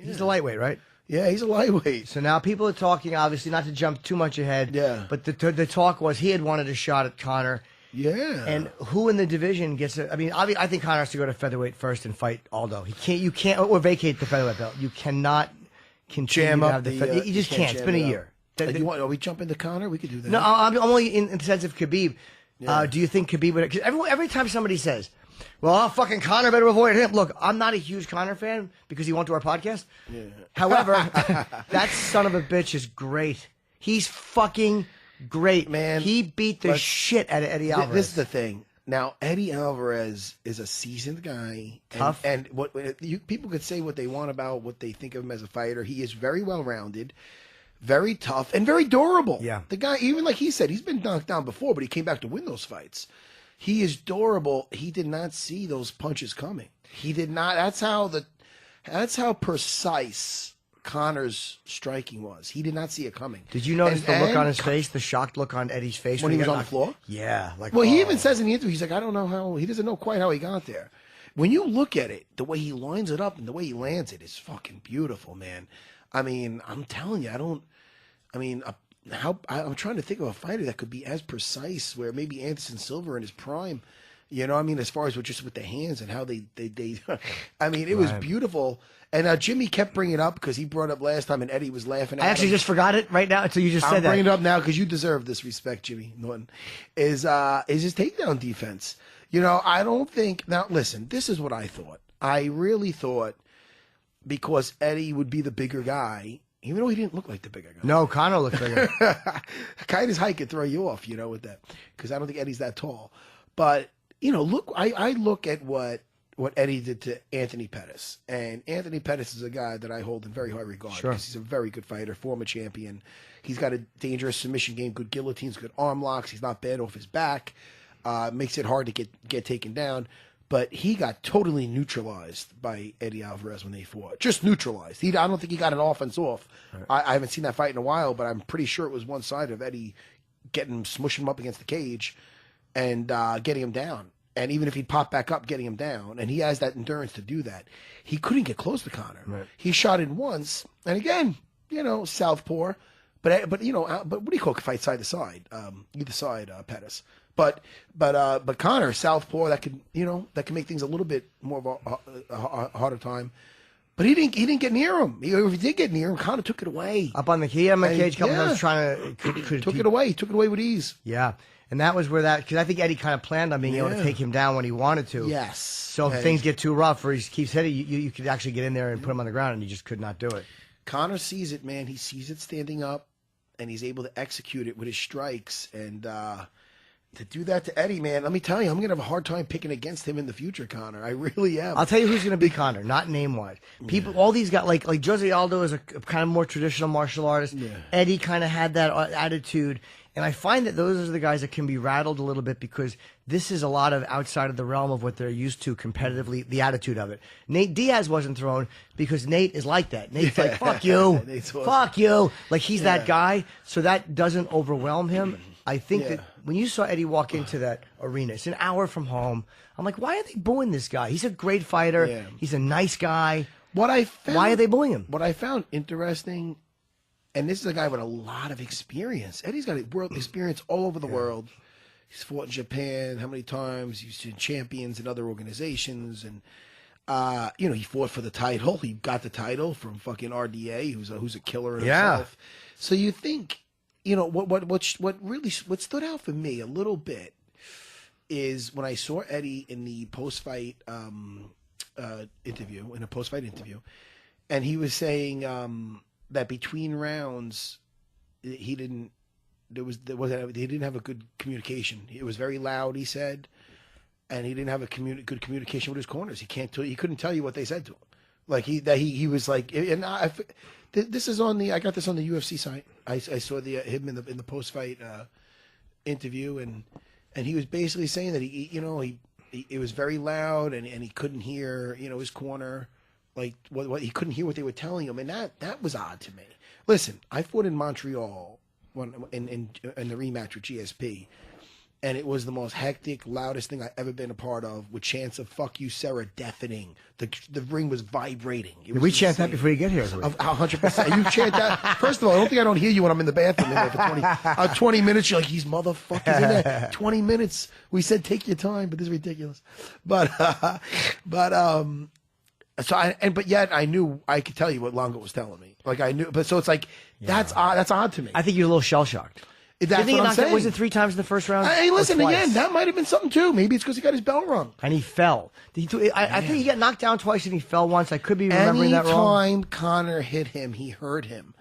He's a lightweight, right? Yeah, he's a lightweight. So now people are talking, obviously, not to jump too much ahead. Yeah. But the talk was he had wanted a shot at Conor. Yeah. And who in the division gets it? I mean, I think Conor has to go to featherweight first and fight Aldo. You can't, or vacate the featherweight belt. You cannot continue Jam to up have the, you just can't. It's been a year. Are we jumping to Conor? We could do that. No, I'm only in the sense of Khabib. Yeah. Do you think Khabib would? Because every time somebody says, "Well, fucking Conor better avoid him," look, I'm not a huge Conor fan because he won't do our podcast. Yeah. However, that son of a bitch is great. He's fucking great, man. He beat the shit out of Eddie Alvarez. This is the thing. Now, Eddie Alvarez is a seasoned guy. Tough. And what people could say what they want about what they think of him as a fighter. He is very well-rounded, very tough, and very durable. Yeah. The guy, even like he said, he's been knocked down before, but he came back to win those fights. He is durable. He did not see those punches coming. He did not. That's how precise Conor's striking was. He did not see it coming. Did you notice the look on his face, the shocked look on Eddie's face when he was on the floor? Yeah. Well, he even says in the interview, he's like, I don't know how, he doesn't know quite how he got there. When you look at it, the way he lines it up and the way he lands it is fucking beautiful, man. I mean, I'm telling you, I'm trying to think of a fighter that could be as precise, where maybe Anderson Silva in his prime, you know, I mean, as far as just with the hands and how they I mean, it was beautiful. And Jimmy kept bringing it up because he brought it up last time and Eddie was laughing at him. I actually just forgot it right now until you just said that. I'm bringing it up now because you deserve this respect, Jimmy Norton, is his takedown defense. You know, I don't think, now listen, this is what I thought. I really thought because Eddie would be the bigger guy, even though he didn't look like the bigger guy. No, Conor looked bigger. Kind of his height could throw you off, you know, with that, because I don't think Eddie's that tall. But, you know, look, I look at what Eddie did to Anthony Pettis. And Anthony Pettis is a guy that I hold in very high regard because he's a very good fighter, former champion. He's got a dangerous submission game, good guillotines, good arm locks. He's not bad off his back. Makes it hard to get taken down. But he got totally neutralized by Eddie Alvarez when they fought. Just neutralized. I don't think he got an offense off. Right. I haven't seen that fight in a while, but I'm pretty sure it was one side of Eddie smushing him up against the cage and getting him down. And even if he'd pop back up, getting him down. And he has that endurance to do that. He couldn't get close to Conor. Right. He shot in once. And again, you know, southpaw. But you know, but what do you call it? Fight side to side, either side, Pettis. But Conor, southpaw, that could make things a little bit more of a harder time. But he didn't get near him. If he did get near him, Conor took it away. Up on the key, on my cage, couple times trying to took it away with ease. Yeah, and that was where because I think Eddie kind of planned on being able to take him down when he wanted to. Yes. So if things get too rough, or he keeps hitting, you could actually get in there and put him on the ground, and you just could not do it. Conor sees it, man. He sees it standing up, and he's able to execute it with his strikes. And to do that to Eddie, man, let me tell you, I'm going to have a hard time picking against him in the future, Conor. I really am. I'll tell you who's going to be Conor, not name-wise. People, all these guys, like Jose Aldo is a kind of more traditional martial artist. Yeah. Eddie kind of had that attitude. And I find that those are the guys that can be rattled a little bit because this is a lot of outside of the realm of what they're used to competitively, the attitude of it. Nate Diaz wasn't thrown because Nate is like that. Nate's like, fuck you, fuck you. Like he's that guy, so that doesn't overwhelm him. I think that when you saw Eddie walk into that arena, it's an hour from home. I'm like, why are they booing this guy? He's a great fighter. Yeah. He's a nice guy. Why are they booing him? What I found interesting, and this is a guy with a lot of experience. Eddie's got world experience all over the world. He's fought in Japan how many times? He's been champions in other organizations, and you know, he fought for the title. He got the title from fucking RDA, who's a killer in himself. So you think, you know, what stood out for me a little bit is when I saw Eddie in the post-fight interview, and he was saying that between rounds, he didn't have a good communication. It was very loud, he said, and he didn't have a good communication with his corners. He couldn't tell you what they said to him. Like he was like, and this is on I got this on the UFC site. I saw him in the post fight interview, and he was basically saying that it was very loud, and he couldn't hear his corner. Like what he couldn't hear what they were telling him, and that was odd to me. Listen, I fought in Montreal in the rematch with GSP, and it was the most hectic, loudest thing I've ever been a part of, with chants of "fuck you, Sarah" deafening. The ring was vibrating. It was we chant that insane. before you get here. 100%. You chant that. First of all, I don't hear you when I'm in the bathroom in there for 20 minutes. You're like, these motherfuckers in there. 20 minutes. We said take your time, but this is ridiculous. But yet I knew, I could tell you what Longo was telling me. Like I knew, but so it's like, that's odd to me. I think you're a little shell-shocked. That's what I'm saying. Was it 3 times in the first round? Hey, listen, again, that might have been something too. Maybe it's because he got his bell rung. And he fell. I think he got knocked down twice and he fell once. I could be remembering that wrong. Anytime Conor hit him, he hurt him.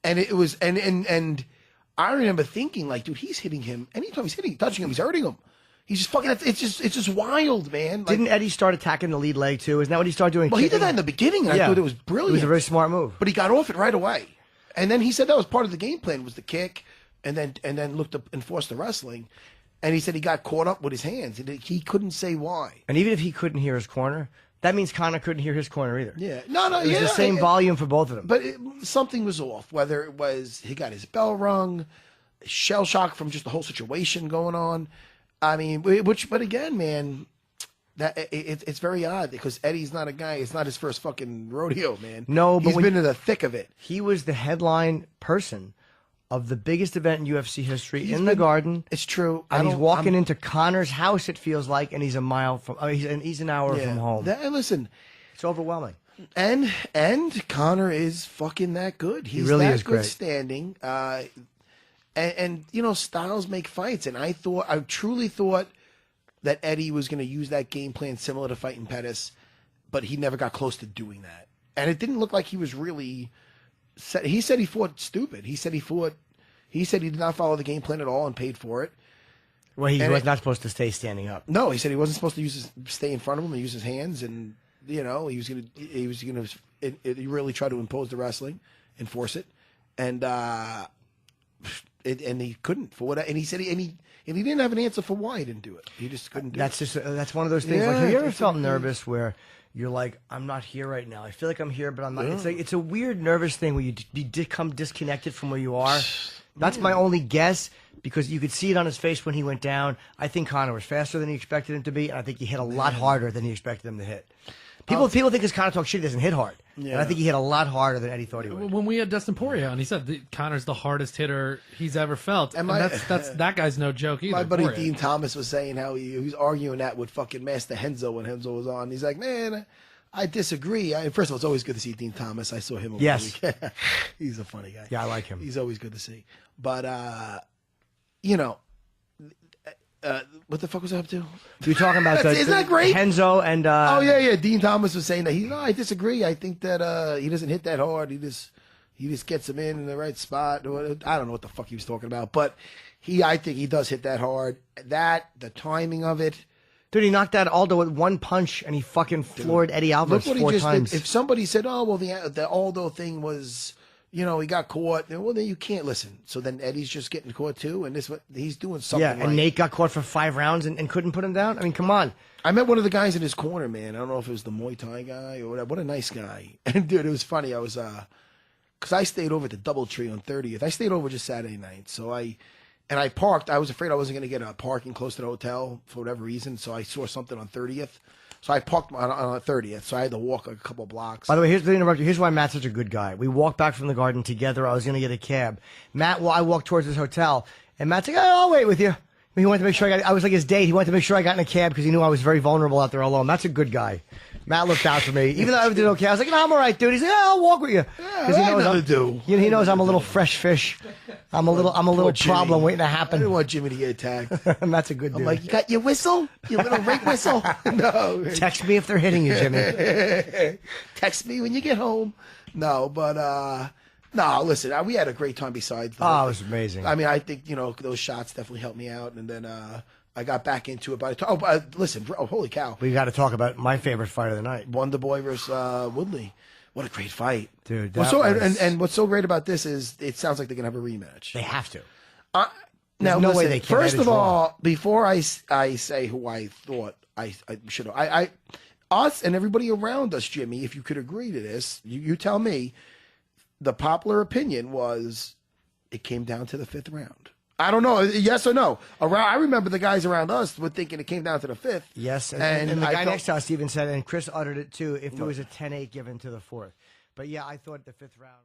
And it was, and I remember thinking, like, dude, he's hitting him. Anytime he's touching him, he's hurting him. He's just fucking, it's just wild, man. Like, didn't Eddie start attacking the lead leg too? Isn't that what he started doing? Well, he did that in the beginning, and I thought it was brilliant. It was a very smart move. But he got off it right away. And then he said that was part of the game plan, was the kick, and then looked up and forced the wrestling. And he said he got caught up with his hands, and he couldn't say why. And even if he couldn't hear his corner, that means Conor couldn't hear his corner either. Yeah. It was the same volume for both of them. But something was off, whether it was he got his bell rung, shell shock from just the whole situation going on. I mean, but again, man, it's very odd because Eddie's not a guy. It's not his first fucking rodeo, man. No, but he's been in the thick of it. He was the headline person of the biggest event in UFC history in the Garden. It's true, and he's walking into Conor's house. It feels like, and he's a mile from. He's an hour from home. Listen, it's overwhelming. And Conor is fucking that good. He's he really that is good great. Standing. And you know, styles make fights, and I truly thought that Eddie was going to use that game plan similar to fighting Pettis, but he never got close to doing that. And it didn't look like he was really. He said he fought stupid. He said he did not follow the game plan at all and paid for it. Well, he was not supposed to stay standing up. No, he said he wasn't supposed to stay in front of him and use his hands, and you know he was gonna really try to impose the wrestling, enforce it, and he couldn't for what. And he said he didn't have an answer for why he didn't do it. He just couldn't do it. That's one of those things. Like, have you ever felt nervous where you're like, I'm not here right now. I feel like I'm here, but I'm not. Yeah. It's a weird nervous thing where you become disconnected from where you are. That's my only guess, because you could see it on his face when he went down. I think Conor was faster than he expected him to be, and I think he hit a lot harder than he expected him to hit. People think because Conor talks shit, he doesn't hit hard. Yeah. And I think he hit a lot harder than Eddie thought he would. When we had Dustin Poirier on, he said Conor's the hardest hitter he's ever felt. And that guy's no joke either. My buddy Poirier. Dean Thomas was saying how he was arguing that with fucking Master Henzo when Henzo was on. He's like, man, I disagree. First of all, it's always good to see Dean Thomas. I saw him over the weekend. He's a funny guy. Yeah, I like him. He's always good to see. But, you know, what the fuck was I up to? You're talking about isn't that great? Henzo and oh yeah. Dean Thomas was saying that I disagree. I think that he doesn't hit that hard. He just gets him in the right spot. I don't know what the fuck he was talking about, but I think he does hit that hard. The timing of it. Dude, he knocked out Aldo with one punch, and he fucking floored Eddie Alvarez 4 times. Did. If somebody said, "Oh well, the Aldo thing was." You know, he got caught. Well, then you can't listen. So then Eddie's just getting caught too, and he's doing something. Yeah, and right. Nate got caught for 5 rounds and couldn't put him down. I mean, come on. I met one of the guys in his corner, man. I don't know if it was the Muay Thai guy or whatever. What a nice guy. And dude, it was funny. I was because I stayed over at the DoubleTree on 30th. I stayed over just Saturday night. So I parked. I was afraid I wasn't going to get a parking close to the hotel for whatever reason. So I saw something on 30th. So I parked on 30th, so I had to walk like a couple blocks. By the way, here's why Matt's such a good guy. We walked back from the Garden together. I was going to get a cab. I walked towards his hotel, and Matt's like, I'll wait with you. He wanted to make sure I was like his date. He wanted to make sure I got in a cab because he knew I was very vulnerable out there alone. Matt's a good guy. Matt looked out for me. Even though I did okay, I was like, no, I'm all right, dude. He's like, I'll walk with you. Because he knows I'm a little fresh fish. I'm a little problem waiting to happen. I didn't want Jimmy to get attacked. Matt's a good dude. I'm like, you got your whistle? Your little rape whistle? No. Text me if they're hitting you, Jimmy. Text me when you get home. No, but no, listen, we had a great time besides that. Oh, it was amazing. I mean, I think, those shots definitely helped me out. And then I got back into it. Listen, holy cow. We got to talk about my favorite fight of the night. Wonder Boy versus Woodley. What a great fight. Dude, and what's so great about this is it sounds like they're going to have a rematch. They have to. Now, no listen, way they can. First of all, before I say who I thought I should have, us and everybody around us, Jimmy, if you could agree to this, you tell me, the popular opinion was it came down to the 5th round. I don't know. Yes or no? I remember the guys around us were thinking it came down to the 5th. Yes, and the guy next to us even said, and Chris uttered it too, if it was a 10-8 given to the 4th. But yeah, I thought the 5th round.